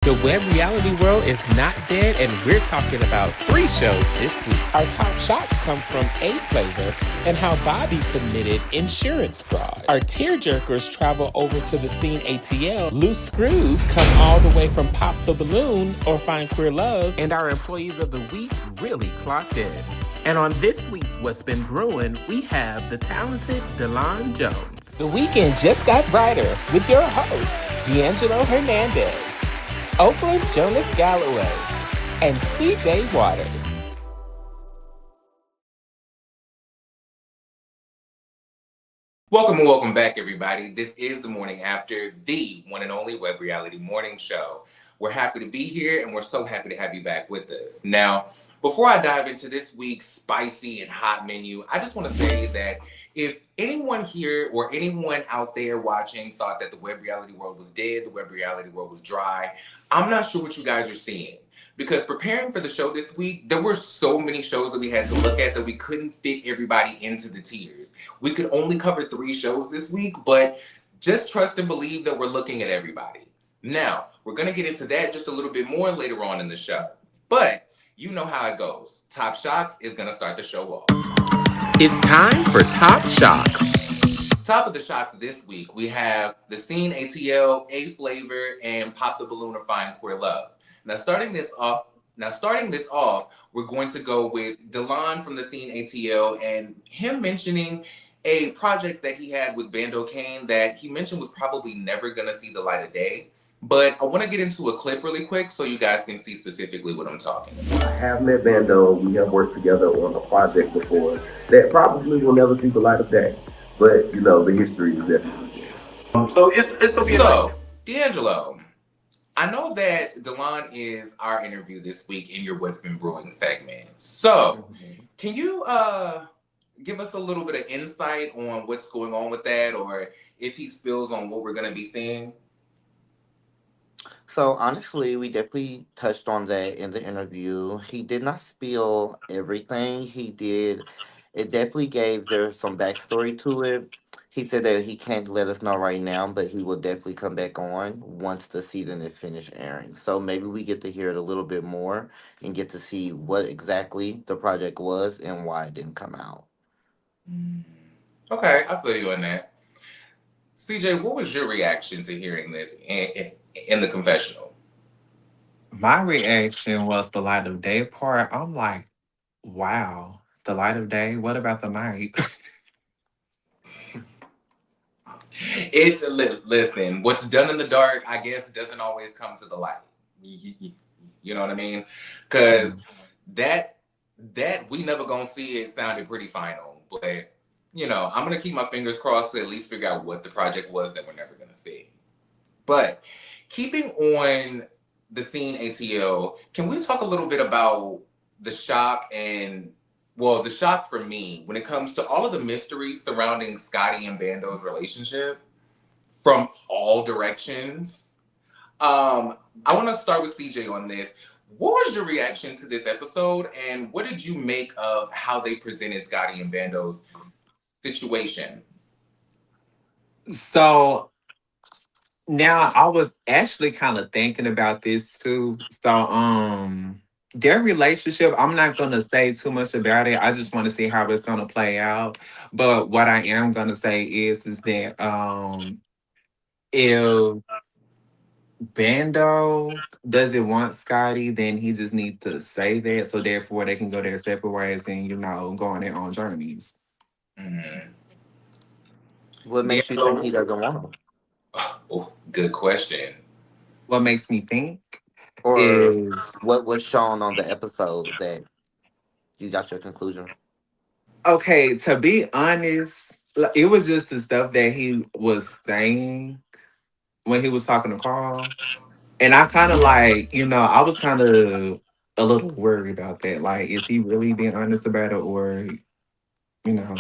The web reality world is not dead, and we're talking about three shows this week. Our top shots come from A Flavor and how Bobby committed insurance fraud. Our tearjerkers travel over to the scene ATL. Loose screws come all the way from Pop the Balloon or Find Queer Love. And our employees of the week really clocked in. And on this week's What's Been Brewing, we have the talented Delon Jones. The weekend just got brighter with your host, D'Angelo Hernandez, Oaklyn Jonas Galloway, and CJ Waters. Welcome and welcome back, everybody. This is the morning after, the one and only web reality morning show. We're happy to be here, and we're so happy to have you back with us. Now, before I dive into this week's spicy and hot menu, I just want to say that if anyone here or anyone out there watching thought that the web reality world was dead, the web reality world was dry, I'm not sure what you guys are seeing. Because preparing for the show this week, there were so many shows that we had to look at that we couldn't fit everybody into the tiers. We could only cover 3 shows this week, but just trust and believe that we're looking at everybody. Now, we're going to get into that just a little bit more later on in the show. But you know how it goes. Top Shocks is going to start the show off. It's time for Top Shocks. Top of the shots this week, we have the Scene ATL, A Flavor, and Pop the Balloon or Find Queer Love. Now starting this off, we're going to go with Delon from the Scene ATL and him mentioning a project that he had with Bando Kane that he mentioned was probably never gonna see the light of day. But I want to get into a clip really quick so you guys can see specifically what I'm talking about. I have met Bando. We have worked together on a project before that probably will never see the light of day. But you know, the history is definitely there. So it's gonna be So, D'Angelo, I know that Delon is our interview this week in your What's Been Brewing segment. So, can you give us a little bit of insight on what's going on with that, or if he spills on what we're going to be seeing? So honestly, we definitely touched on that in the interview. He did not spill everything. He did. It definitely gave there some backstory to it. He said that he can't let us know right now, but he will definitely come back on once the season is finished airing. So maybe we get to hear it a little bit more and get to see what exactly the project was and why it didn't come out. Okay, I feel you on that. CJ, what was your reaction to hearing this in the confessional? My reaction was the light of day part. I'm like, wow, the light of day. What about the night? Listen, what's done in the dark, I guess, doesn't always come to the light. You know what I mean? Because Mhm. that we never gonna see it sounded pretty final, but I'm gonna keep my fingers crossed to at least figure out what the project was that we're never gonna see. But keeping on the Scene ATL, can we talk a little bit about the shock and, well, the shock for me when it comes to all of the mysteries surrounding Scotty and Bando's relationship from all directions? I want to start with CJ on this. What was your reaction to this episode, and what did you make of how they presented Scotty and Bando's situation? So now I was actually kind of thinking about this too. So their relationship, I'm not gonna say too much about it. I just want to see how it's gonna play out. But what I am gonna say is that if Bando doesn't want Scotty, then he just needs to say that, so therefore they can go their separate ways and go on their own journeys. Mm-hmm. What makes you think he doesn't want them? Oh, good question. What makes me think Or is what was shown on the episode that you got your conclusion? okay. To be honest, it was just the stuff that he was saying when he was talking to Carl, and I kind of I was kind of a little worried about that. Like, is he really being honest about it, or you know?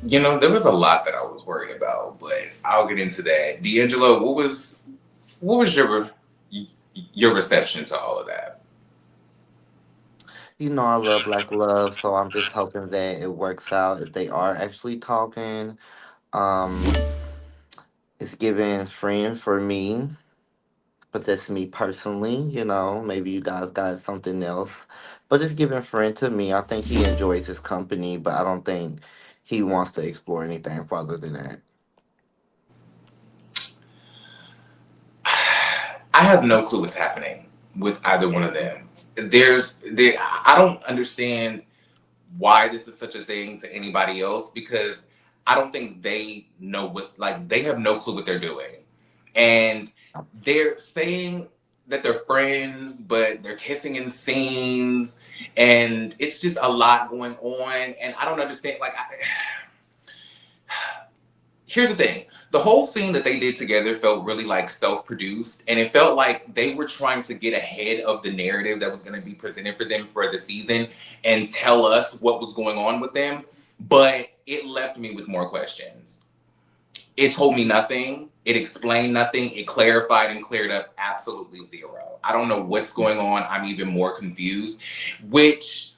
There was a lot that I was worried about, but I'll get into that. D'Angelo, what was your reception to all of that? You know, I love Black Love, so I'm just hoping that it works out if they are actually talking. Um, it's giving friend for me. But that's me personally, maybe you guys got something else. But it's giving friend to me. I think he enjoys his company, but I don't think he wants to explore anything further than that. I have no clue what's happening with either one of them. I don't understand why this is such a thing to anybody else because I don't think they know they have no clue what they're doing. And they're saying that they're friends, but they're kissing in scenes, and it's just a lot going on. And I don't understand. Here's the thing. The whole scene that they did together felt really like self-produced, and it felt like they were trying to get ahead of the narrative that was going to be presented for them for the season and tell us what was going on with them. But it left me with more questions. It told me nothing. It explained nothing. It clarified and cleared up absolutely zero. I don't know what's going on. I'm even more confused, which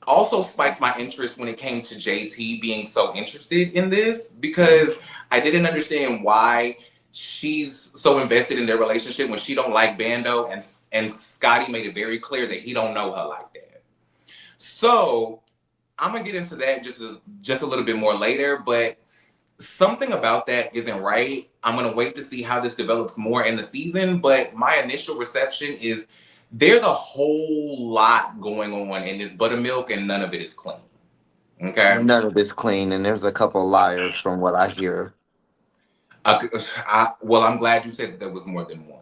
also spiked my interest when it came to JT being so interested in this because I didn't understand why she's so invested in their relationship when she don't like Bando, and Scotty made it very clear that he don't know her like that. So I'm gonna get into that just a little bit more later, but something about that isn't right. I'm gonna wait to see how this develops more in the season, but my initial reception is there's a whole lot going on in this buttermilk and none of it is clean. Okay? None of it's clean, and there's a couple liars from what I hear. Uh, well, I'm glad you said that there was more than one.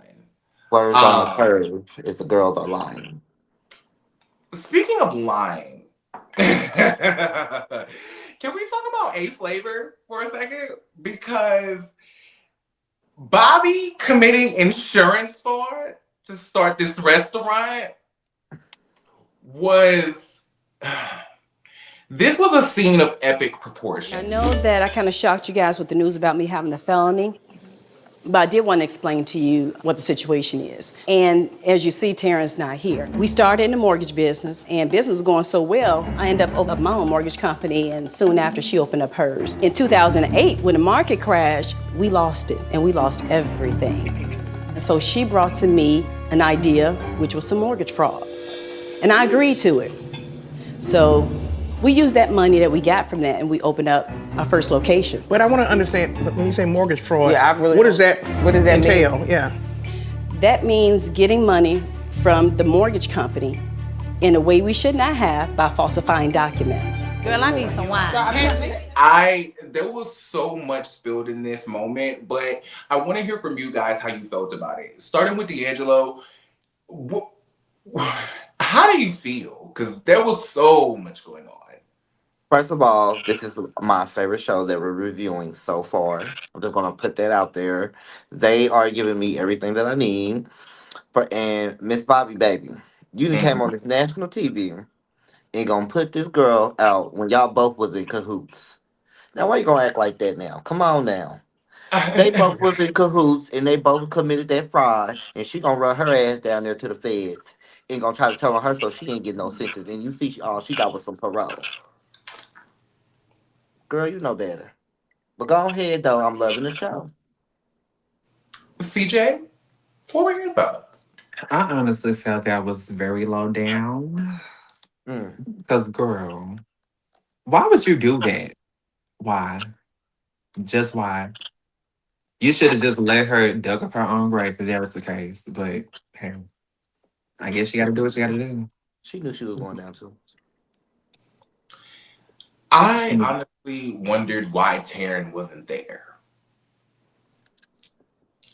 Words on the Um, curve if the girls are lying. Speaking of lying, can we talk about A Flavor for a second? Because Bobby committing insurance fraud to start this restaurant was this was a scene of epic proportion. I know that I kind of shocked you guys with the news about me having a felony, but I did want to explain to you what the situation is. And as you see, Taryn's not here. We started in the mortgage business, and business was going so well, I ended up opening up my own mortgage company, and soon after, she opened up hers. In 2008, when the market crashed, we lost it, and we lost everything. And so she brought to me an idea, which was some mortgage fraud. And I agreed to it. So we used that money that we got from that and we opened up our first location. But I want to understand, when you say mortgage fraud, Yeah, I really what does that entail? mean? Yeah. That means getting money from the mortgage company in a way we should not have by falsifying documents. Girl, I need some wine. There was so much spilled in this moment, but I want to hear from you guys how you felt about it. Starting with D'Angelo, how do you feel? Because there was so much going on. First of all, this is my favorite show that we're reviewing so far. I'm just gonna put that out there. They are giving me everything that I need. And Miss Bobby, baby, you done came on this national TV and gonna put this girl out when y'all both was in cahoots. Now why you gonna act like that now? Come on now. They both was in cahoots and they both committed that fraud, and she gonna run her ass down there to the feds and gonna try to tell on her so she ain't get no sentence. And you see, all she got was some parole. Girl, you know better. But go ahead though. I'm loving the show. CJ, what were your thoughts? I honestly felt that was very low down. Mm. Because, girl, why would you do that? Why? Just why? You should have just let her dug up her own grave if that was the case. But, hey, I guess she got to do what she got to do. She knew she was going down too. I honestly wondered why Taryn wasn't there.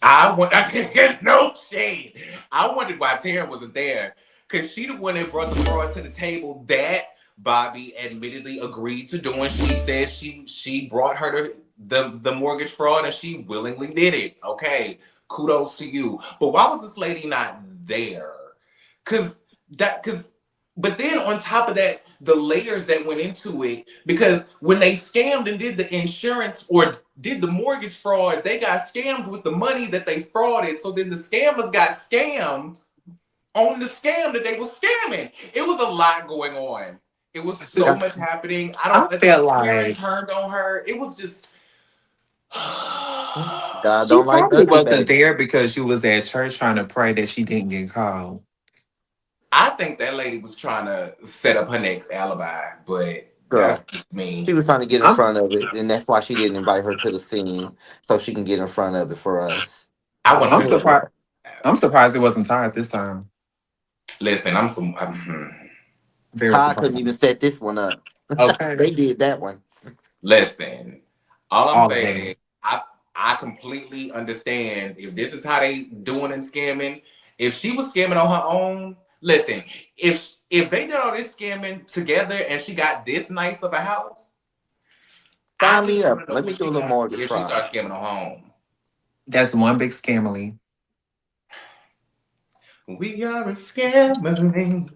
There's no shade. I wondered why Taryn wasn't there because she the one that brought the fraud to the table that Bobby admittedly agreed to doing. She said she brought her to the mortgage fraud and she willingly did it. Okay, kudos to you. But why was this lady not there? But then on top of that, the layers that went into it, because when they scammed and did the insurance or did the mortgage fraud, they got scammed with the money that they frauded. So then the scammers got scammed on the scam that they were scamming. It was a lot going on. It was so much happening. I feel Karen like turned on her. It was just God She don't like probably ugly wasn't baby. there because she was at church trying to pray that she didn't get called. I think that lady was trying to set up her next alibi, but that's Girl. just She me. was trying to get in I'm front of it, and that's why she didn't invite her to the scene so she can get in front of it for us. I went I'm on Whatever. surprised. I'm surprised it wasn't tied this time. Listen, Very Ty couldn't surprised. even set this one up. Okay. They did that one. listen. All I'm All of saying them. is I completely understand if this is how they doing and scamming. If she was scamming on her own, listen, if they did all this scamming together and she got this nice of a house, I Sign me just up. want to know Let what me do a she little gonna do mortgage if she fraud. starts scamming on her own. That's one big scamily. We are a scammer.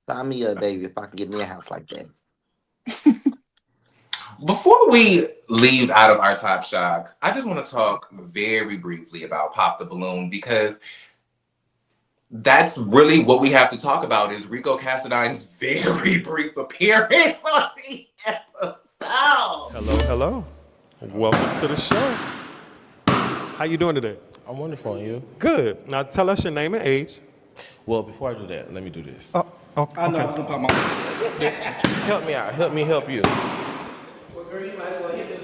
Sign me up, baby, if I can get me a house like that. Before we leave out of our top shocks, I just want to talk very briefly about Pop the Balloon because that's really what we have to talk about is Rico Casadine's very brief appearance on the episode. Hello. Welcome to the show. How you doing today? I'm wonderful, and you? Good. Now tell us your name and age. Well, before I do that, let me do this. Oh, okay. I know I was gonna pop my. Help me out. Help me help you. Well, girl, you might as well hit me.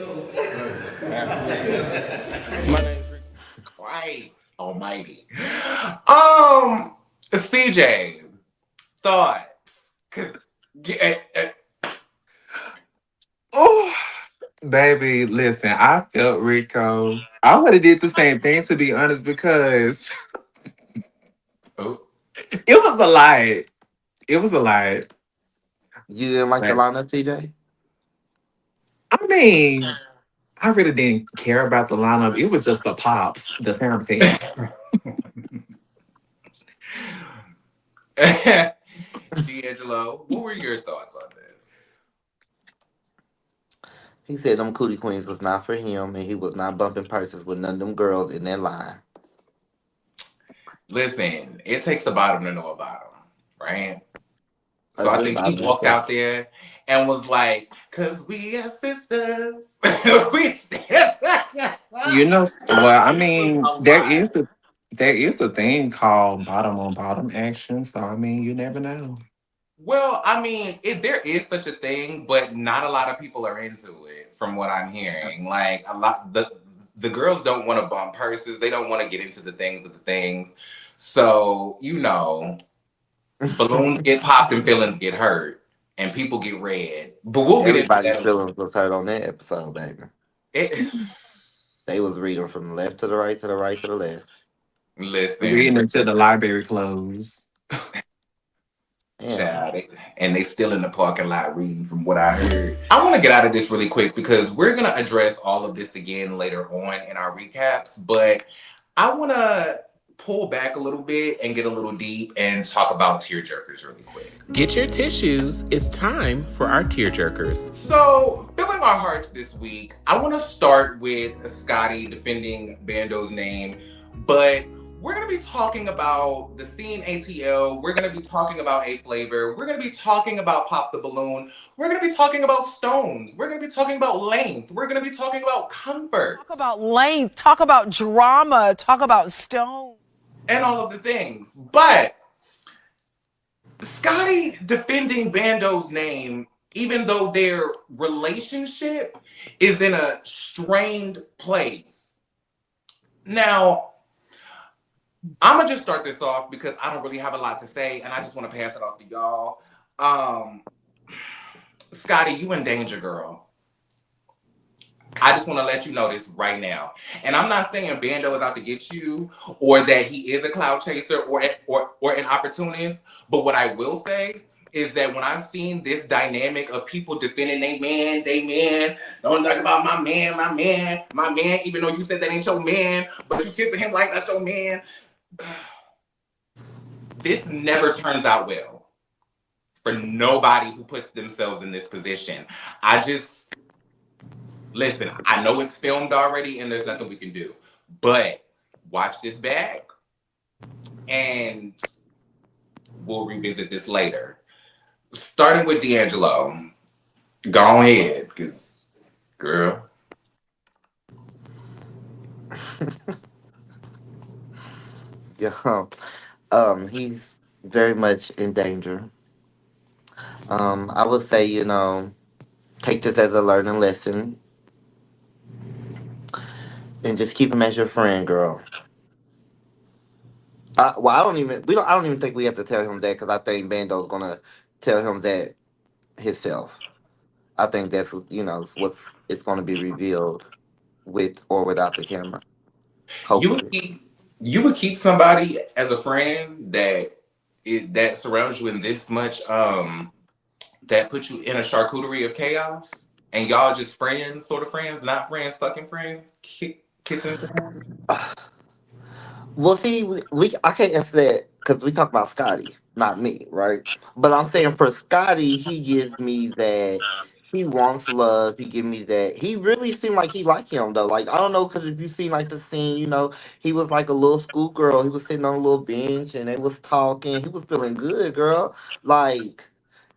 My name's Rick. Christ almighty. CJ, thoughts? Cause Oh, baby, listen. I felt Rico. I would have did the same thing to be honest because oh, it was a lie. It was a lie. You didn't like the But, lineup, TJ? I mean, I really didn't care about the lineup. It was just the pops, the sound effects. D'Angelo, what were your thoughts on this? He said them cootie queens was not for him, and he was not bumping purses with none of them girls in that line. Listen, it takes a bottom to know a bottom, right? A So I good think he bottom at walked that. out there and was like, "Cause we are sisters." we sisters. You know, well, I It was mean, a lot. there is a thing called bottom on bottom action. So I mean, you never know. Well, I mean, there is such a thing, but not a lot of people are into it, from what I'm hearing. Like the girls don't want to bump purses. They don't want to get into the things of the things. So balloons get popped and feelings get hurt, and people get red. But we'll get into Everybody's that a little. feelings was hurt on that episode, baby. It, They was reading from the left to the right to the right to the left. listen, Reading until the library closed. Damn. child, and they still in the parking lot reading from what I heard. I want to get out of this really quick because we're gonna address all of this again later on in our recaps, but I want to pull back a little bit and get a little deep and talk about tearjerkers really quick. Get your tissues. It's time for our tearjerkers. So, filling our hearts this week, I want to start with Scotty defending Bando's name, but we're going to be talking about the scene ATL. We're going to be talking about A Flavor. We're going to be talking about Pop the Balloon. We're going to be talking about Stones. We're going to be talking about length. We're going to be talking about comfort. Talk about length. Talk about drama. Talk about Stone. And all of the things. But Scotty defending Bando's name, even though their relationship is in a strained place. Now, I'm gonna just start this off because I don't really have a lot to say, and I just want to pass it off to y'all. Scotty, you in danger, girl. I just want to let you know this right now. And I'm not saying Bando is out to get you or that he is a cloud chaser or an opportunist. But what I will say is that when I've seen this dynamic of people defending they man, don't talk about my man, even though you said that ain't your man, but you kissing him like that's your man. This never turns out well for nobody who puts themselves in this position. Listen, I know it's filmed already and there's nothing we can do, but watch this back and we'll revisit this later. Starting with D'Angelo, go ahead, because, girl. Yeah. He's very much in danger. I would say, take this as a learning lesson and just keep him as your friend, girl. Well, I don't even think we have to tell him that because I think Bando's gonna tell him that himself. I think that's what's it's gonna be revealed with or without the camera. You would Hopefully. keep somebody as a friend that surrounds you in this much that puts you in a charcuterie of chaos, and y'all just friends, sort of friends, not friends, fucking friends, kissing. Well, see, I can't answer that because we talk about Scotty, not me, right? But I'm saying for Scotty, he gives me that he wants love. He give me that. He really seemed like he like him though. Like I don't know, because if you seen like the scene, he was like a little schoolgirl. He was sitting on a little bench and they was talking. He was feeling good, girl. Like,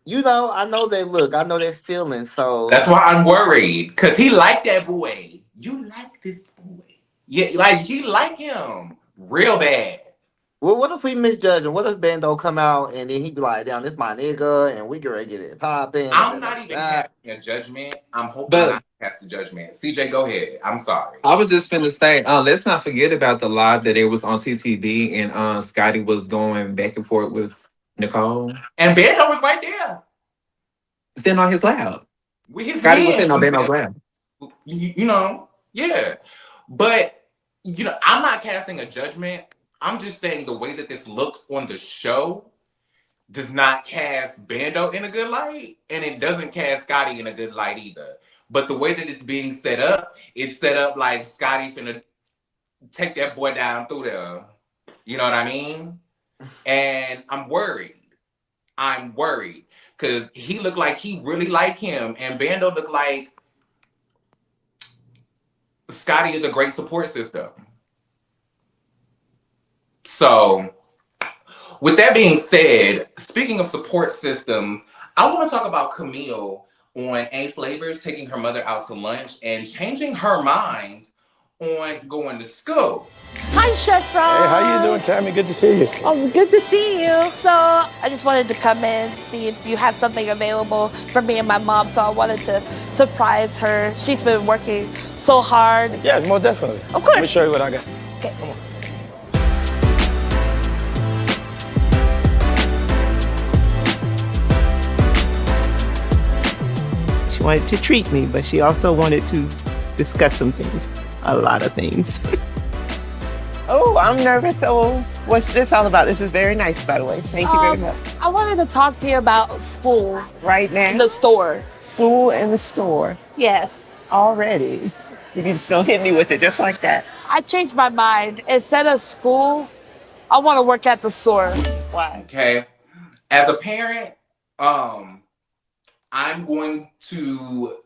I know that look. I know that feeling. So That's why I'm worried, cause he like that boy. You like this boy, yeah, like you like him real bad. well, what if we misjudge him? What if Bando come out and then he be like, "Damn, this my nigga," and we gonna get it popping and I'm da da not even da. casting a judgment. I'm hoping But not to cast a judgment. CJ, go ahead. I'm sorry. I was just finna say, let's not forget about the live that it was on TTV and Scotty was going back and forth with Nicole. And Bando was right there Sitting on his lap. with his Scotty was sitting hands. on Bando's lap. Yeah. But I'm not casting a judgment. I'm just saying the way that this looks on the show does not cast Bando in a good light, and it doesn't cast Scotty in a good light either. But the way that it's being set up, it's set up like Scotty finna take that boy down through there. You know what I mean? And I'm worried. I'm worried because he looked like he really liked him, and Bando looked like Scotty is a great support system. So, with that being said, speaking of support systems, I want to talk about Camille on A Flavors taking her mother out to lunch and changing her mind on going to school. Hi, Chef Ron. Hey, how you doing, Cami? Good to see you. Oh, good to see you. So I just wanted to come in, see if you have something available for me and my mom. So I wanted to surprise her. She's been working so hard. Yeah, more definitely. Of course. Let me show you what I got. Okay. Come on. She wanted to treat me, but she also wanted to discuss some things, a lot of things. Oh, I'm nervous. So what's this all about? This is very nice, by the way. Thank you very much. I wanted to talk to you about school. Right now? In the store. School in the store. Yes. Already. You just gonna hit me with it just like that. I changed my mind. Instead of school, I want to work at the store. Why? Okay. As a parent, I'm going to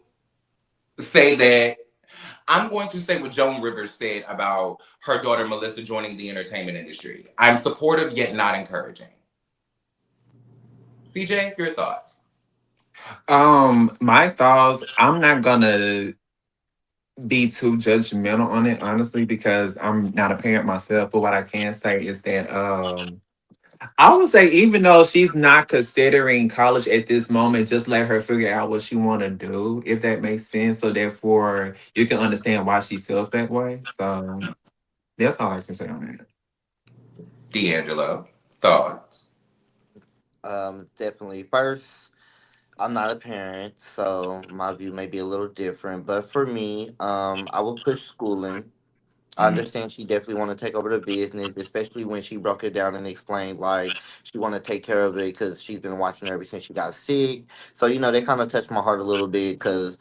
say what Joan Rivers said about her daughter Melissa joining the entertainment industry. I'm supportive yet not encouraging. CJ, your thoughts? My thoughts, I'm not gonna be too judgmental on it, honestly, because I'm not a parent myself. But what I can say is that I would say even though she's not considering college at this moment, just let her figure out what she want to do, if that makes sense. So therefore, you can understand why she feels that way. So that's all I can say on that. D'Angelo, thoughts? Definitely. First, I'm not a parent, so my view may be a little different. But for me, I will push schooling. I Mhm. understand she definitely want to take over the business, especially when she broke it down and explained like she want to take care of it because she's been watching her ever since she got sick. So that kind of touched my heart a little bit because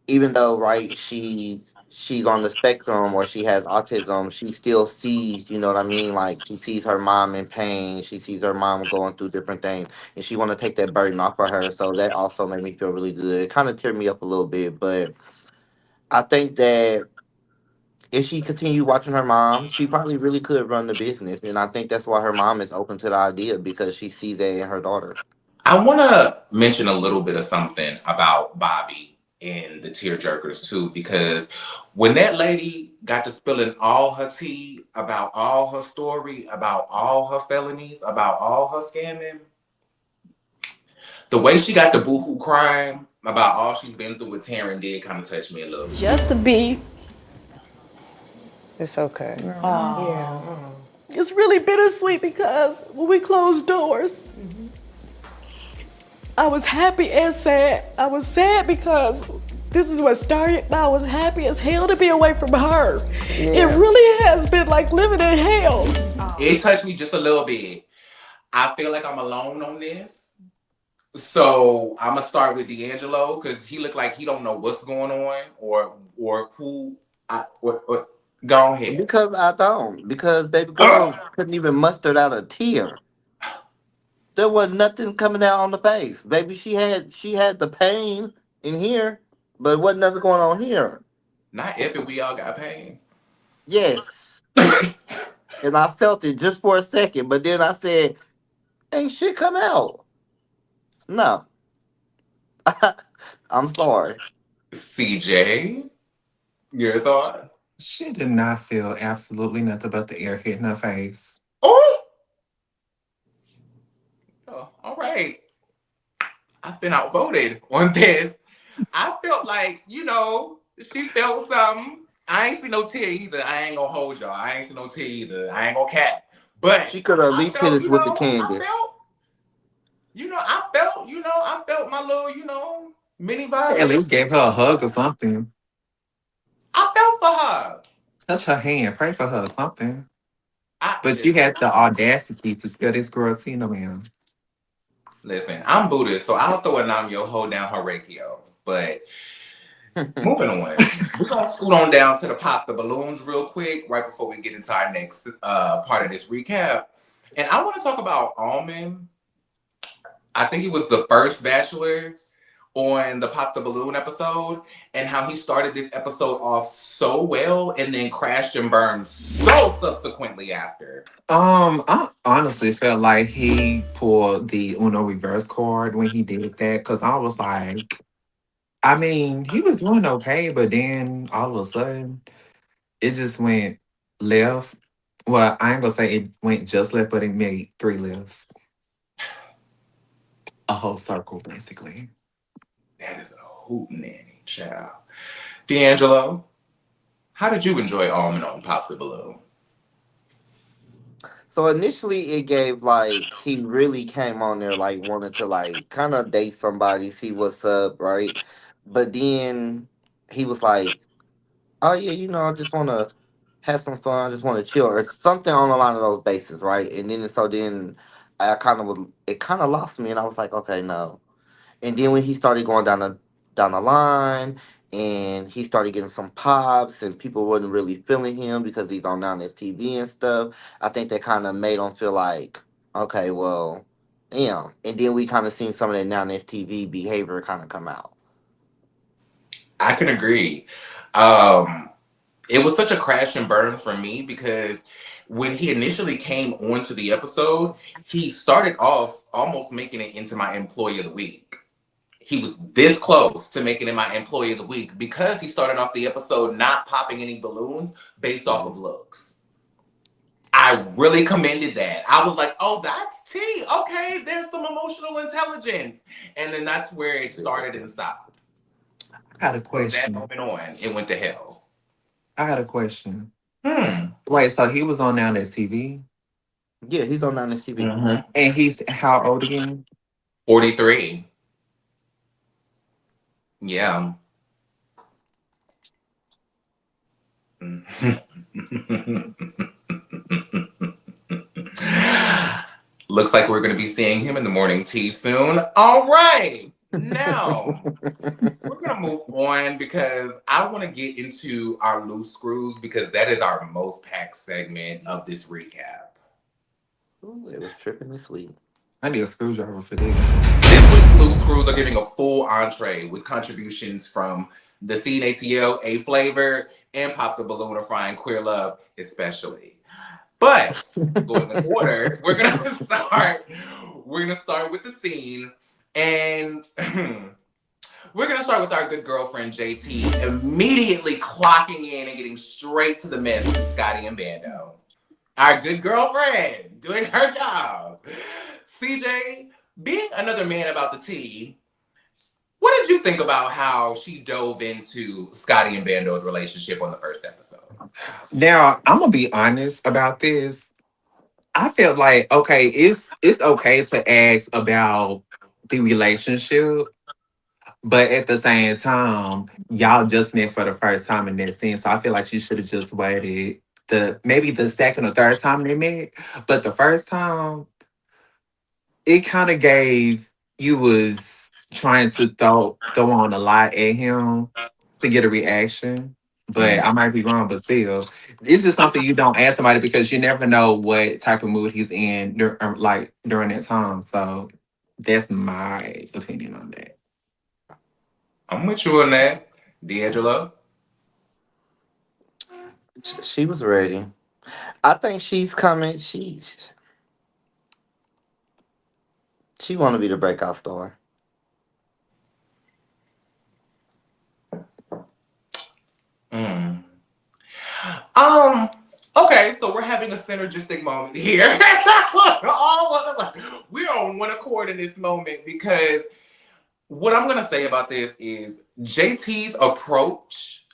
even though right she's on the spectrum or she has autism, she still sees, you know what I mean, like she sees her mom in pain, she sees her mom going through different things, and she want to take that burden off of her. So that also made me feel really good. It kind of teared me up a little bit, but I think that if she continued watching her mom, she probably really could run the business, and I think that's why her mom is open to the idea because she sees that in her daughter. I want to mention a little bit of something about Bobby and the Tearjerkers too, because when that lady got to spilling all her tea about all her story, about all her felonies, about all her scamming. The way she got the boohoo crying about all she's been through with Taryn did kind of touch me a little bit. Just to be. It's okay. Yeah. It's really bittersweet because when we closed doors, I was happy and sad. I was sad because this is what started, but I was happy as hell to be away from her. It really has been like living in hell. It touched me just a little bit. I feel like I'm alone on this. So I'm gonna start with D'Angelo because he looked like he don't know what's going on or who or go ahead. Because I don't. Because baby girl couldn't even muster out a tear. There wasn't nothing coming out on the face. Baby, she had the pain in here, but wasn't nothing going on here. Not if we all got pain. Yes. And I felt it just for a second, but then I said, ain't shit come out. No. I'm sorry. CJ, your thoughts? She did not feel absolutely nothing but the air hitting her face. Oh, all right. I've been outvoted on this. I felt like, she felt something. I ain't see no tear either. I ain't gonna hold y'all. I ain't see no tear either. I ain't gonna cap. But She could have at least hit us with the canvas. I felt my little, mini vibe. At least gave her a hug or something. I felt for her. Touch her hand. Pray for her. Something. But she had the audacity to spill this girl Tina man. Listen, I'm Buddhist, so I'll throw a Nam-yo hold down her Reikio. But moving on. We're going to scoot on down to the pop the balloons real quick right before we get into our next part of this recap. And I want to talk about Almond. I think he was the first Bachelor on the Pop the Balloon episode and how he started this episode off so well and then crashed and burned so subsequently after. I honestly felt like he pulled the Uno reverse card when he did that because I was like, I mean, he was doing okay, but then all of a sudden it just went left. Well, I ain't gonna say it went just left, but it made 3 lefts. A whole circle, basically. That is a hootenanny, child. D'Angelo, how did you enjoy Almond on Pop the Balloon? So initially it gave like he really came on there like wanted to like kind of date somebody, see what's up, right? But then he was like, "Oh yeah, I just want to have some fun, I just want to chill," or something on the line of those bases, right? And then I kind of it kind of lost me, and I was like, "Okay, no." And then when he started going down the line, and he started getting some pops, and people wasn't really feeling him because he's on down his TV and stuff. I think that kind of made him feel like, okay, well, yeah. And then we kind of seen some of that down his TV behavior kind of come out. I can agree. It was such a crash and burn for me because when he initially came onto the episode, he started off almost making it into my employee of the week. He was this close to making it my employee of the week because he started off the episode not popping any balloons based off of looks. I really commended that. I was like, oh, that's tea. Okay, there's some emotional intelligence. And then that's where it started and stopped. I got a question. From that moment on, it went to hell. I got a question. Wait, so he was on Now That's TV? Yeah, he's on Now That's TV. Mm-hmm. And he's how old again? 43. Yeah. Looks like we're going to be seeing him in the morning tea soon. All right. Now, we're going to move on because I want to get into our loose screws because that is our most packed segment of this recap. Ooh, it was tripping this week. I need a screwdriver for this. This week's loose screws are giving a full entree with contributions from the Scene ATL, A Flavor, and Pop the Balloon of Frying Queer Love, especially. But going in order, we're gonna start with the scene. And We're gonna start with our good girlfriend JT immediately clocking in and getting straight to the mess with Scotty and Bando. Our good girlfriend doing her job. CJ, being another man about the tea, what did you think about how she dove into Scotty and Bando's relationship on the first episode? Now, I'm gonna be honest about this. I felt like okay, it's okay to ask about the relationship, but at the same time, y'all just met for the first time in that scene. So I feel like she should have just waited maybe the second or third time they met. But the first time, it kind of gave you was trying to throw on a lot at him to get a reaction. But I might be wrong, but still, it's just something you don't ask somebody because you never know what type of mood he's in like during that time. So that's my opinion on that. I'm with you on that, D'Angelo. She was ready. I think she's coming. She want to be the breakout star. Mm. Um. Okay, so we're having a synergistic moment here. We're on one accord in this moment because what I'm gonna say about this is JT's approach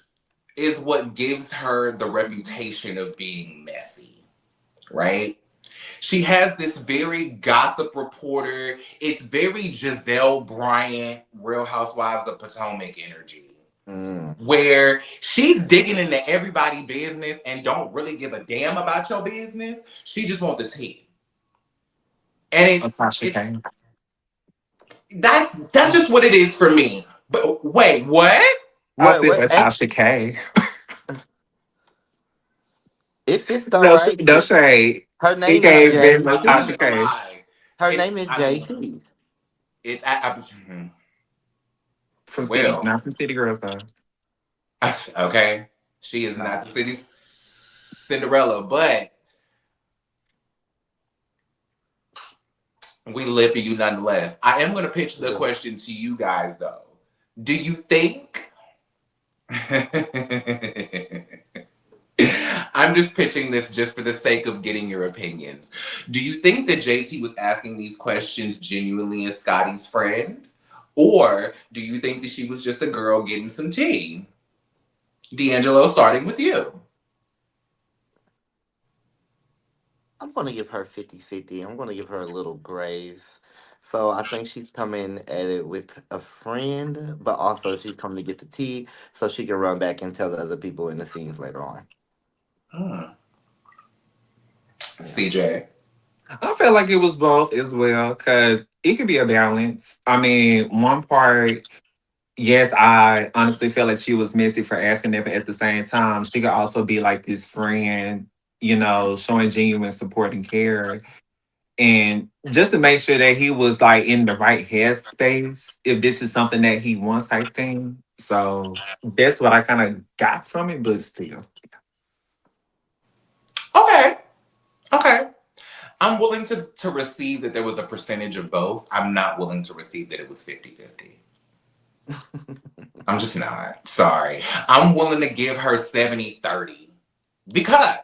is what gives her the reputation of being messy, right? She has this very gossip reporter. It's very Giselle Bryant, Real Housewives of Potomac energy. Where she's digging into everybody's business and don't really give a damn about your business. She just wants the tea. And it's that's just what it is for me. But wait, what? I said Tasha K. If it's done No, right, no shade. her It name is gave very much I'm not Tasha JT. gonna K. lie. Her name is JT. It From City, well, not from City Girls though. okay. She is not the city Cinderella, but we live for you nonetheless. I am going to pitch the question to you guys, though. Do you think? I'm just pitching this just for the sake of getting your opinions. Do you think that JT was asking these questions genuinely as Scotty's friend? Or do you think that she was just a girl getting some tea? D'Angelo, starting with you. I'm going to give her 50-50. I'm going to give her a little grace. So I think she's coming at it with a friend, but also she's coming to get the tea so she can run back and tell the other people in the scenes later on. CJ. I felt like it was both as well because it could be a balance. I mean, one part, yes, I honestly feel like she was messy for asking that, but at the same time, she could also be like this friend, showing genuine support and care. And just to make sure that he was like in the right headspace, if this is something that he wants, type thing. So that's what I kind of got from it, but still. Okay. Okay. I'm willing to receive that there was a percentage of both. I'm not willing to receive that it was 50-50. I'm just not. Sorry. I'm willing to give her 70-30 because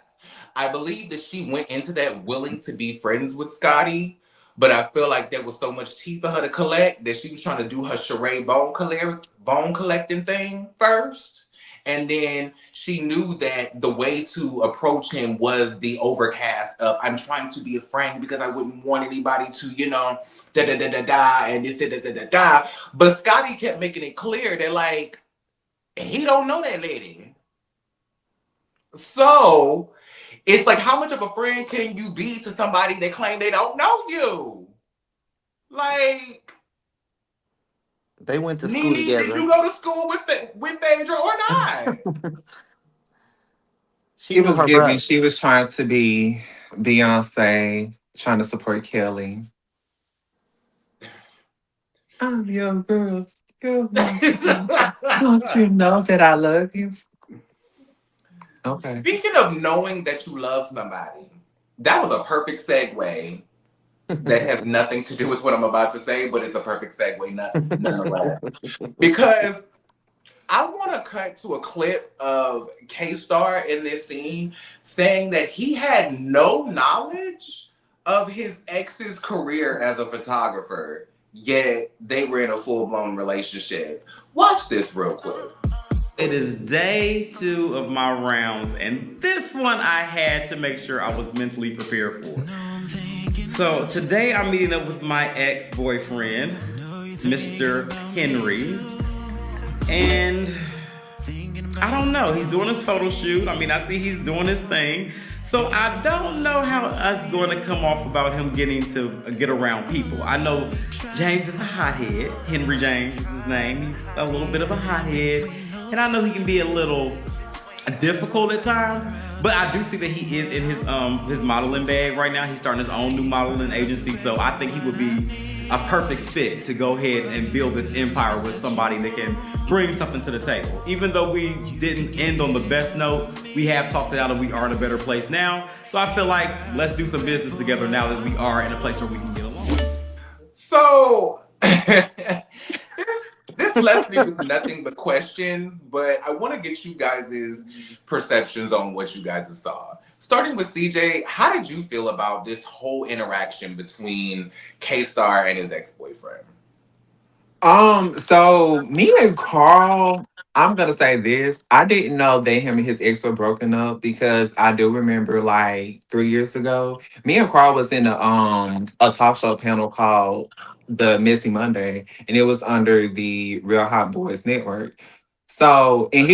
I believe that she went into that willing to be friends with Scotty, but I feel like there was so much tea for her to collect that she was trying to do her charade bone collecting thing first. And then she knew that the way to approach him was the overcast of I'm trying to be a friend because I wouldn't want anybody to, da da da da da and this da da da da da. But Scotty kept making it clear that like he don't know that lady. So it's like how much of a friend can you be to somebody that claim they don't know you? Like They went to school Nene, did together. you go to school with Phaedra or not? She It knew was her giving, brother. she was trying to be Beyonce, trying to support Kelly. I'm your girl. You're my girl. Don't you know that I love you? Okay. Speaking of knowing that you love somebody, that was a perfect segue that has nothing to do with what I'm about to say, but it's a perfect segue nonetheless. Because I want to cut to a clip of K-Star in this scene saying that he had no knowledge of his ex's career as a photographer, yet they were in a full-blown relationship. Watch this real quick. It is day 2 of my rounds, and this one I had to make sure I was mentally prepared for. So today I'm meeting up with my ex-boyfriend, Mr. Henry, and I don't know, he's doing his photo shoot. I mean, I see he's doing his thing. So I don't know how us going to come off about him getting to get around people. I know James is a hothead. Henry James is his name. He's a little bit of a hothead. And I know he can be a little difficult at times, but I do see that he is in his modeling bag right now. He's starting his own new modeling agency, so I think he would be a perfect fit to go ahead and build this empire with somebody that can bring something to the table. Even though we didn't end on the best note, we have talked it out and we are in a better place now. So I feel like let's do some business together now that we are in a place where we can get along. So this left me with nothing but questions, but I want to get you guys' perceptions on what you guys saw. Starting with CJ, how did you feel about this whole interaction between K-Star and his ex-boyfriend? So me and Carl, I'm gonna say this. I didn't know that him and his ex were broken up because I do remember like 3 years ago, me and Carl was in a talk show panel called the Missy Monday, and it was under the Real Hot Boys Network. So, and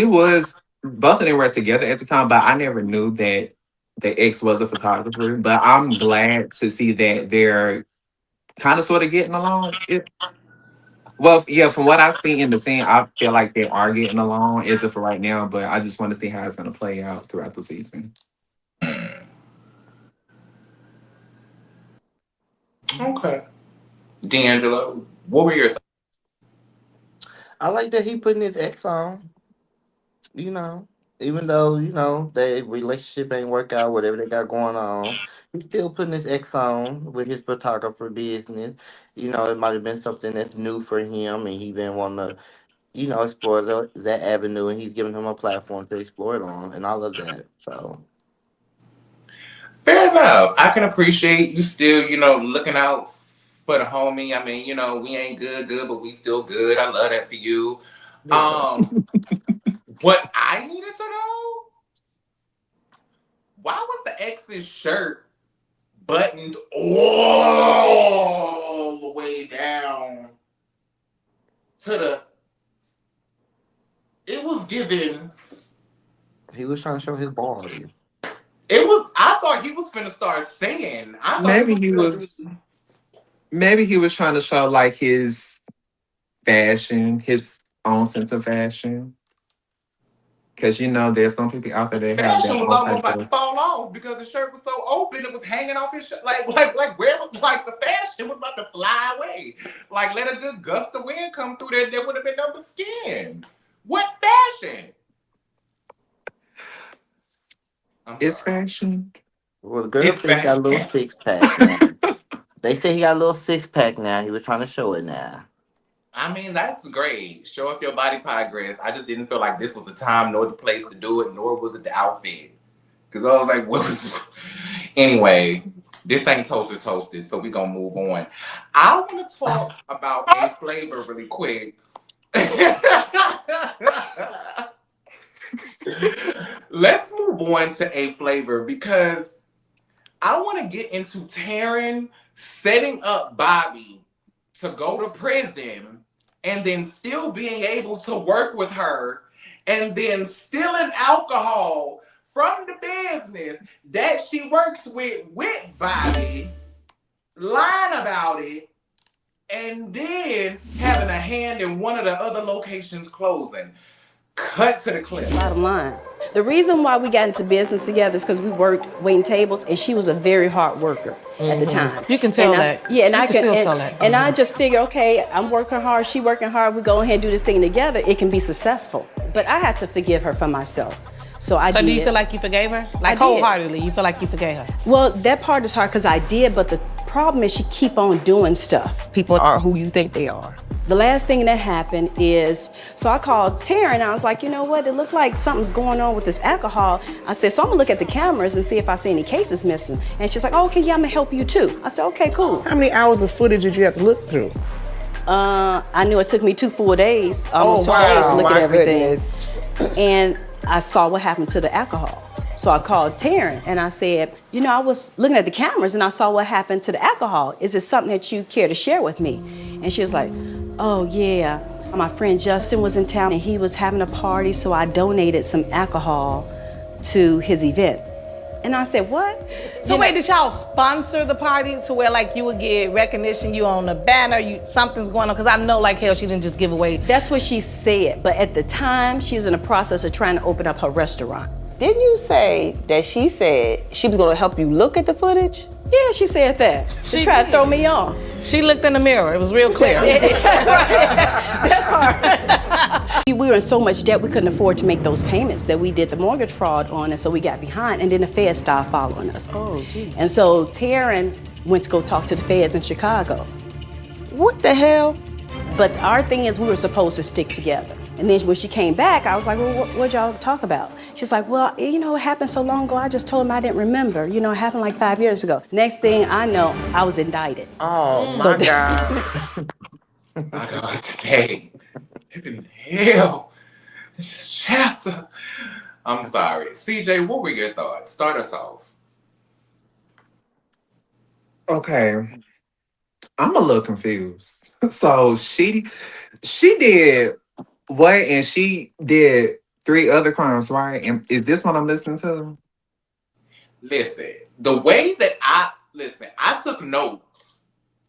both of them were together at the time, but I never knew that the ex was a photographer. But I'm glad to see that they're kind of sort of getting along. Well, yeah, from what I've seen in the scene, I feel like they are getting along as of for right now, but I just want to see how it's going to play out throughout the season. Okay. D'Angelo, what were your thoughts? I like that he putting his ex on, even though, their relationship ain't work out, whatever they got going on. He's still putting his ex on with his photographer business. It might have been something that's new for him and he didn't want to, explore that avenue, and he's giving him a platform to explore it on. And I love that. So Fair enough. I can appreciate you still, looking out for the homie. I mean, we ain't good, but we still good. I love that for you. yeah. What I needed to know, why was the ex's shirt buttoned all the way down to it was given. He was trying to show his body. I thought he was finna start singing. Maybe he was trying to show like his fashion, his own sense of fashion. Because there's some people out there that have Fashion that was almost about to fall off because the shirt was so open, it was hanging off his shirt. Like where was the fashion was about to fly away. Like let a good gust of wind come through there would have been no skin. What fashion? It's fashion. Well, the girl said he got a little six pack now. They say he got a little 6-pack now. He was trying to show it now. I mean, that's great. Show off your body progress. I just didn't feel like this was the time nor the place to do it, nor was it the outfit. Because I was like, what was... Anyway, this ain't toasted, so we're going to move on. I want to talk about A Flavor really quick. Let's move on to A Flavor because I want to get into Taryn setting up Bobby to go to prison and then still being able to work with her and then stealing alcohol from the business that she works with Bobby, lying about it, and then having a hand in one of the other locations closing. Cut to the clip. Bottom line. The reason why we got into business together is because we worked waiting tables, and she was a very hard worker at the time. You can tell that. Yeah, and you I can still tell that. And I just figure, okay, I'm working hard, she working hard, we go ahead and do this thing together, it can be successful. But I had to forgive her for myself. So do you feel like you forgave her? Like wholeheartedly, you feel like you forgave her? Well, that part is hard because I did, but the problem is she keep on doing stuff. People are who you think they are. The last thing that happened is, so I called Taryn, I was like, you know what, it looked like something's going on with this alcohol. I said, so I'm gonna look at the cameras and see if I see any cases missing. And she's like, oh, okay, yeah, I'm gonna help you too. I said, okay, cool. How many hours of footage did you have to look through? I knew it took me 2 full days, almost 2 days to look at everything. And I saw what happened to the alcohol. So I called Taryn and I said, you know, I was looking at the cameras and I saw what happened to the alcohol. Is it something that you care to share with me? And she was like, oh yeah, my friend Justin was in town and he was having a party, so I donated some alcohol to his event. And I said, what? So wait, did y'all sponsor the party to where like you would get recognition, you on the banner, something's going on? Because I know like hell she didn't just give away. That's what she said, but at the time she was in the process of trying to open up her restaurant. Didn't you say that she said she was gonna help you look at the footage? Yeah, she said that. She tried to throw me off. She looked in the mirror, it was real clear. We were in so much debt we couldn't afford to make those payments that we did the mortgage fraud on, and so we got behind, and then the feds started following us. Oh, geez. And so Taryn went to go talk to the feds in Chicago. What the hell? But our thing is we were supposed to stick together. And then when she came back, I was like, well, what'd y'all talk about? She's like, well, you know, it happened so long ago, I just told him I didn't remember. You know, it happened like 5 years ago. Next thing I know, I was indicted. Oh, So my God. My God, today, in hell, this chapter. I'm sorry. CJ, what were your thoughts? Start us off. Okay. I'm a little confused. So she did what, and she did 3 other crimes, right? And is this what I'm listening to? Listen, the way that I took notes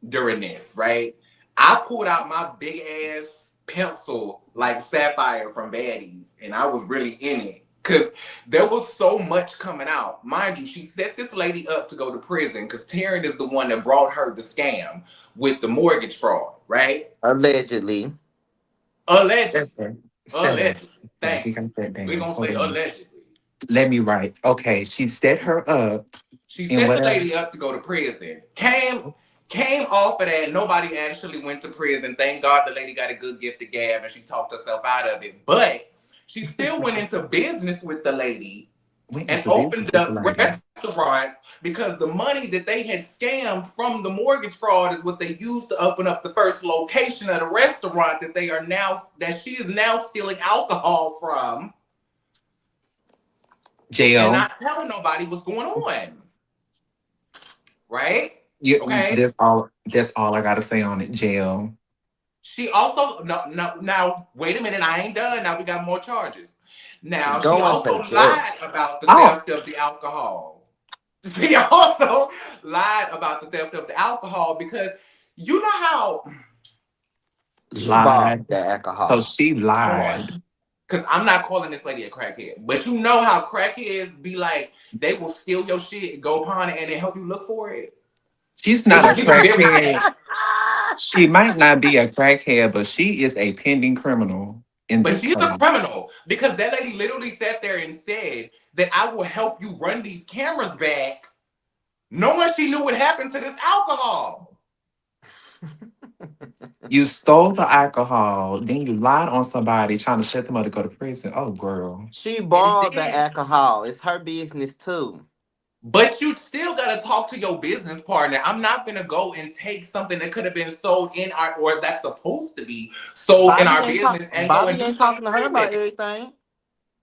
during this, right? I pulled out my big ass pencil like Sapphire from Baddies, and I was really in it. Because there was so much coming out. Mind you, she set this lady up to go to prison because Taryn is the one that brought her the scam with the mortgage fraud, right? Allegedly. Allegedly. Thank you. We're going to say allegedly. Let me write. Okay, she set her up. She set the lady up to go to prison. Came off of that. Nobody actually went to prison. Thank God the lady got a good gift of gab and she talked herself out of it. But she still went into business with the lady and opened up restaurants because the money that they had scammed from the mortgage fraud is what they used to open up the first location of the restaurant that she is now stealing alcohol from. Jail. And not telling nobody what's going on. Right? Okay. That's all I gotta say on it. Jail. She also now wait a minute, I ain't done. Now we got more charges. Now she also lied about the theft of the alcohol. She also lied about the theft of the alcohol because you know how Lied the alcohol. So she lied. Because I'm not calling this lady a crackhead, but you know how crackheads be like, they will steal your shit, go pawn it, and then help you look for it. She's not a crackhead. She might not be a crackhead, but she is a pending criminal. But she's a criminal because that lady literally sat there and said that I will help you run these cameras back, knowing she knew what happened to this alcohol. You stole the alcohol, then you lied on somebody trying to set them up to go to prison. Oh, girl. She borrowed the alcohol. It's her business too. But you still got to talk to your business partner. I'm not going to go and take something that could have been sold or that's supposed to be sold Bobby in our business. Bobby ain't talking to her about everything.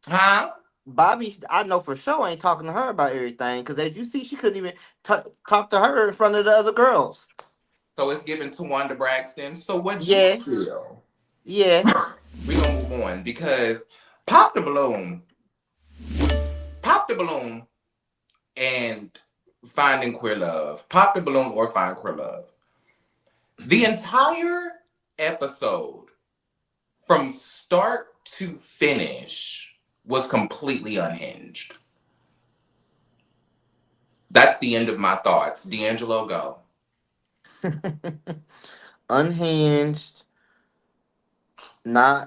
Huh? Bobby, I know for sure ain't talking to her about everything. Because as you see, she couldn't even talk to her in front of the other girls. So it's given to Wanda Braxton. So what you feel? Yes. We're going to move on because Pop the Balloon and Finding Queer Love. Pop the Balloon or Find Queer Love. The entire episode from start to finish was completely unhinged. That's the end of my thoughts. D'Angelo, go. Unhinged. I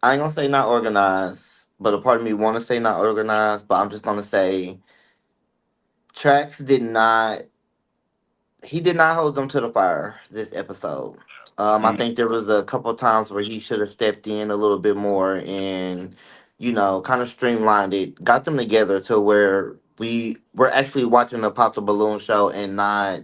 ain't gonna say not organized, but a part of me want to say not organized, but I'm just gonna say tracks did not He did not hold them to the fire this episode. I think there was a couple times where he should have stepped in a little bit more and, kind of streamlined it, got them together to where we were actually watching a pop the balloon show and not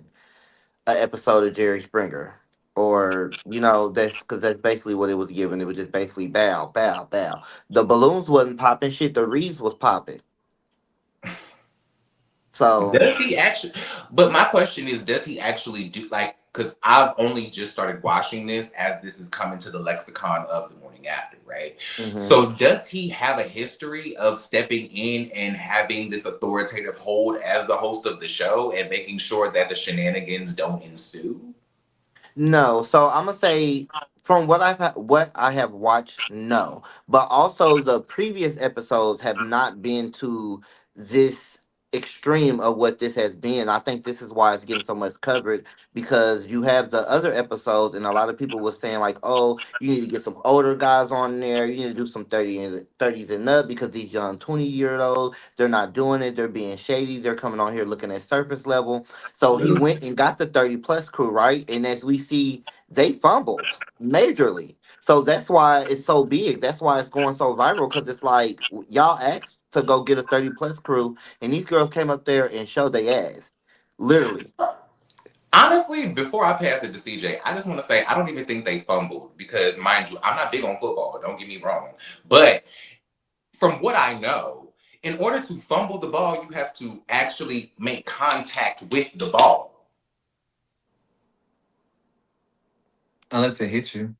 an episode of Jerry Springer. Or, that's because that's basically what it was given. It was just basically bow, bow, bow. The balloons wasn't popping shit. The reeds was popping. So Does he actually? But my question is, does he actually do like? Because I've only just started watching this as this is coming to the lexicon of the morning after, right? mhm. So does he have a history of stepping in and having this authoritative hold as the host of the show and making sure that the shenanigans don't ensue? No, so I'm gonna say from what I have watched, no. But also the previous episodes have not been to this extreme of what this has been. I think this is why it's getting so much coverage because you have the other episodes and a lot of people were saying like, "Oh, you need to get some older guys on there. You need to do some 30s and up because these young 20-year-olds, they're not doing it. They're being shady. They're coming on here looking at surface level." So he went and got the 30 plus crew, right? And as we see, they fumbled majorly. So that's why it's so big. That's why it's going so viral because it's like y'all asked to go get a 30 plus crew, and these girls came up there and showed their ass. Literally. Honestly, before I pass it to CJ, I just want to say I don't even think they fumbled because, mind you, I'm not big on football. Don't get me wrong, but from what I know, in order to fumble the ball, you have to actually make contact with the ball. Unless it hits you.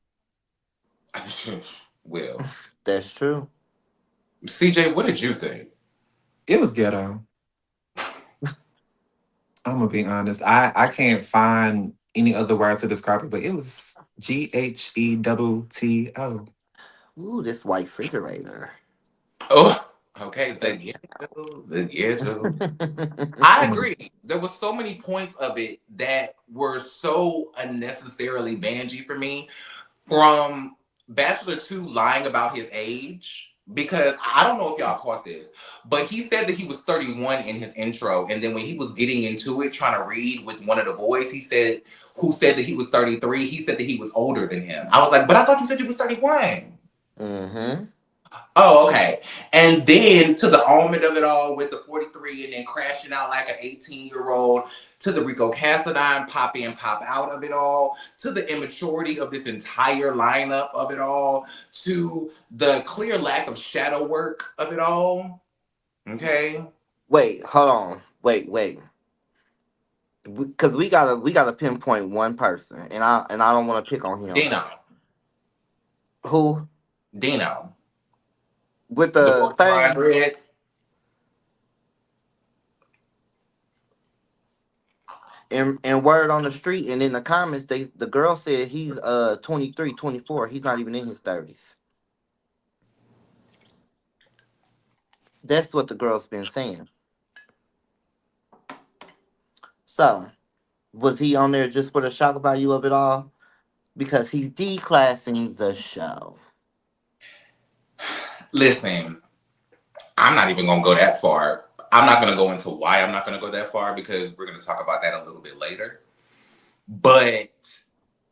Well, that's true. CJ, what did you think? It was ghetto. I'm gonna be honest. I can't find any other word to describe it, but it was GHETTO. Ooh, this white refrigerator. Oh, okay, the ghetto. I agree. There was so many points of it that were so unnecessarily bangy for me. From Bachelor 2 lying about his age, because I don't know if y'all caught this, but he said that he was 31 in his intro, and then when he was getting into it, trying to read with one of the boys, who said that he was 33, he said that he was older than him. I was like, but I thought you said you was 31. Mm-hmm. Oh, okay. And then to the almond of it all with the 43 and then crashing out like an 18-year-old, to the Rico Cassadine pop in, pop out of it all, to the immaturity of this entire lineup of it all, to the clear lack of shadow work of it all. Okay. Wait, hold on. Wait. Because we gotta pinpoint one person, and I don't want to pick on him. Dino. Who Dino. with The the boy Brian thing? Riggs. And word on the street and in the comments, the girl said he's 23, 24. He's not even in his 30s. That's what the girl's been saying. So, was he on there just for the shock value of it all? Because he's declassing the show. Listen, I'm not even going to go that far. I'm not going to go into why I'm not going to go that far because we're going to talk about that a little bit later. But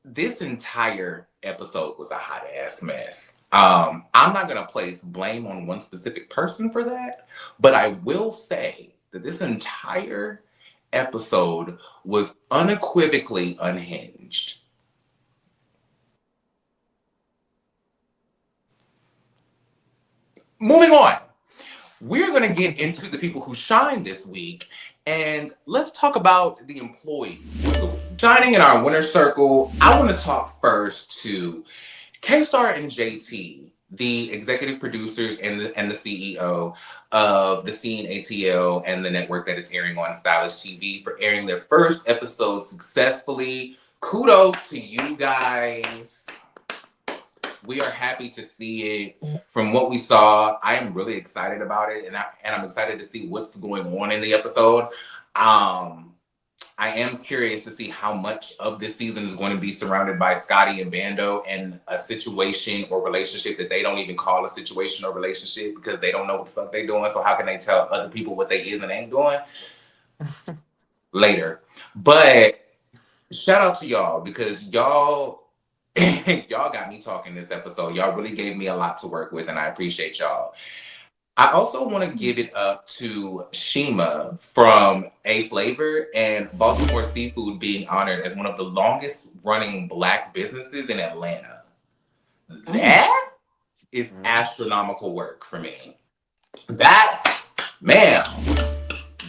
this entire episode was a hot ass mess. I'm not going to place blame on one specific person for that, but I will say that this entire episode was unequivocally unhinged. Moving on. We're going to get into the people who shine this week, and let's talk about the employees. Shining in our winner circle, I want to talk first to K-Star and JT, the executive producers and the CEO of the Scene ATL and the network that it's airing on Stylish TV for airing their first episode successfully. Kudos to you guys. We are happy to see it. From what we saw, I am really excited about it, and I'm excited to see what's going on in the episode. I am curious to see how much of this season is going to be surrounded by Scotty and Bando and a situation or relationship that they don't even call a situation or relationship because they don't know what the fuck they doing. So how can they tell other people what they is and ain't doing? Later. But Shout out to y'all because y'all y'all got me talking this episode. Y'all really gave me a lot to work with, and I appreciate y'all. I also want to give it up to Shima from A Flavor and Baltimore Seafood being honored as one of the longest running Black businesses in Atlanta. That is astronomical work for me. That's, ma'am,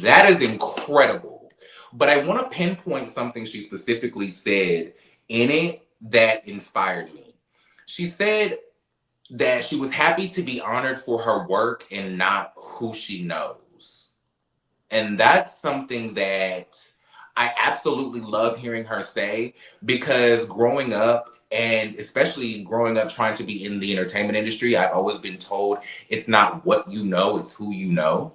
that is incredible. But I want to pinpoint something she specifically said in it that inspired me. She said that she was happy to be honored for her work and not who she knows. And that's something that I absolutely love hearing her say because growing up, and especially growing up trying to be in the entertainment industry, I've always been told it's not what you know, it's who you know.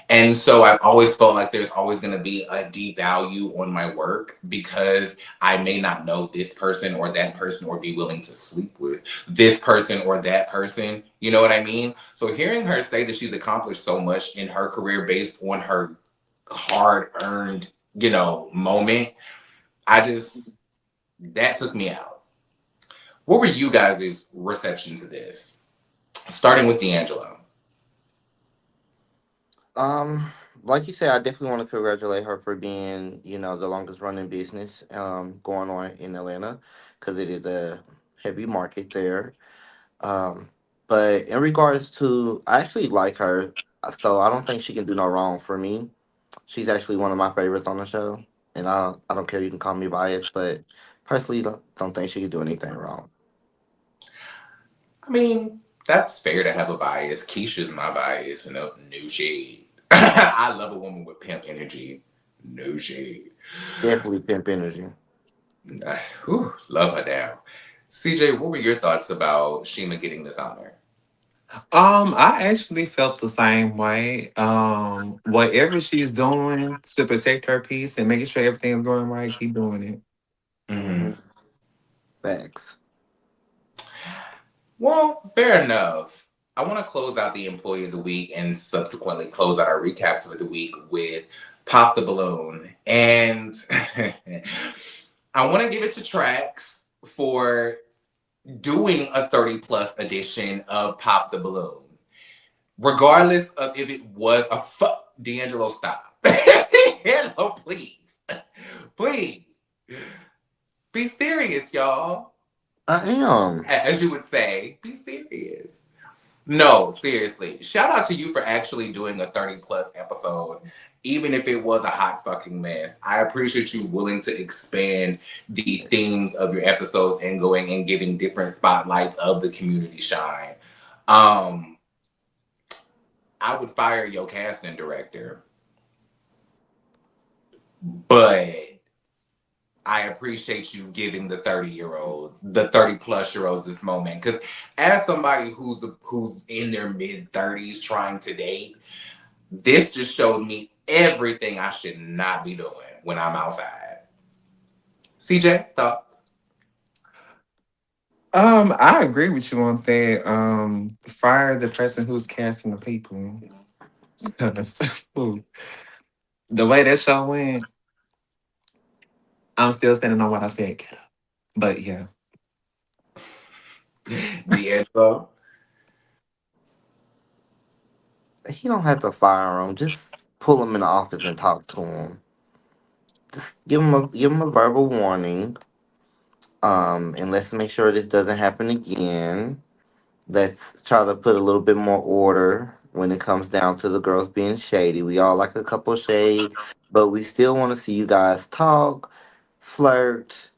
And so I've always felt like there's always going to be a devalue on my work because I may not know this person or that person or be willing to sleep with this person or that person. You know what I mean? So hearing her say that she's accomplished so much in her career based on her hard earned, moment, that took me out. What were you guys' reception to this? Starting with D'Angelo. Um, like you said, I definitely want to congratulate her for being, the longest running business going on in Atlanta, because it is a heavy market there. Um, but in regards to, I actually like her, so I don't think she can do no wrong for me. She's actually one of my favorites on the show, and I don't care. You can call me biased, but personally, don't think she can do anything wrong. I mean, that's fair to have a bias. Keisha's my bias, and no shade. I love a woman with pimp energy. No shade. Definitely pimp energy. Love her down. CJ, what were your thoughts about Shima getting this honor? I actually felt the same way. Whatever she's doing to protect her peace and making sure everything's going right, keep doing it. Mm-hmm. Hmm. Facts. Well, fair enough. I want to close out the employee of the week and subsequently close out our recaps of the week with Pop the Balloon. And I want to give it to Trax for doing a 30 plus edition of Pop the Balloon. Regardless of if it was a D'Angelo, stop. Hello, please. Please. Be serious, y'all. I am. As you would say, be serious. No, seriously. Shout out to you for actually doing a 30 plus episode, even if it was a hot fucking mess. I appreciate you willing to expand the themes of your episodes and going and giving different spotlights of the community shine. Um, I would fire your casting director, but I appreciate you giving the 30 plus year olds this moment. Because as somebody who's in their mid 30s trying to date, this just showed me everything I should not be doing when I'm outside. CJ, thoughts? I agree with you on that. Fire the person who's casting the people. Ooh, the way that show went, I'm still standing on what I said, Kat. But yeah. D'Angelo? He don't have to fire him. Just pull him in the office and talk to him. Just give him a verbal warning. And let's make sure this doesn't happen again. Let's try to put a little bit more order when it comes down to the girls being shady. We all like a couple shade, but we still want to see you guys talk, flirt,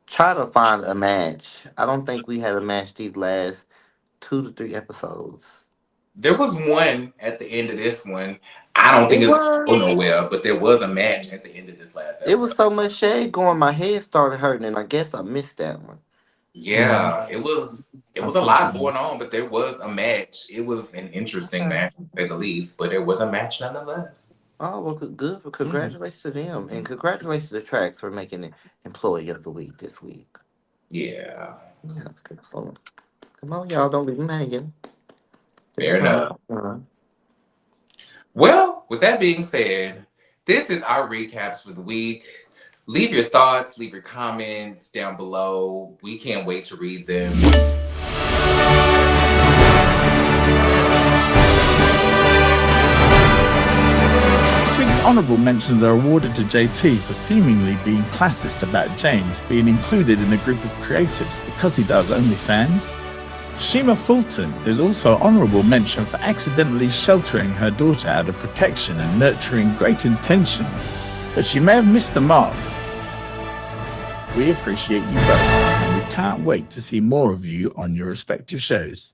try to find a match. I don't think we had a match these last 2 to 3 episodes. There was one at the end of this one. I don't think It it's going to go was. nowhere, but there was a match at the end of this last It was episode. so much shade going. My head started hurting, and I guess I missed that one. Yeah. Yeah, it was a lot Unfortunately. going on, but there was a match. It was an interesting match, to say the least, but it was a match nonetheless. Oh well, good. Well, Mhm. congratulations to them, and congratulations to the Tracks for making it Employee of the Week this week. Yeah, Yeah, that's good. So, come on, y'all, don't leave them hanging. Give fair us some. enough. Well, with that being said, this is our recaps for the week. Leave your thoughts, leave your comments down below. We can't wait to read them. This week's honourable mentions are awarded to JT for seemingly being classist about James being included in a group of creatives because he does OnlyFans. Shima Fulton is also an honourable mention for accidentally sheltering her daughter out of protection and nurturing great intentions, but she may have missed the mark. We appreciate you both, and we can't wait to see more of you on your respective shows.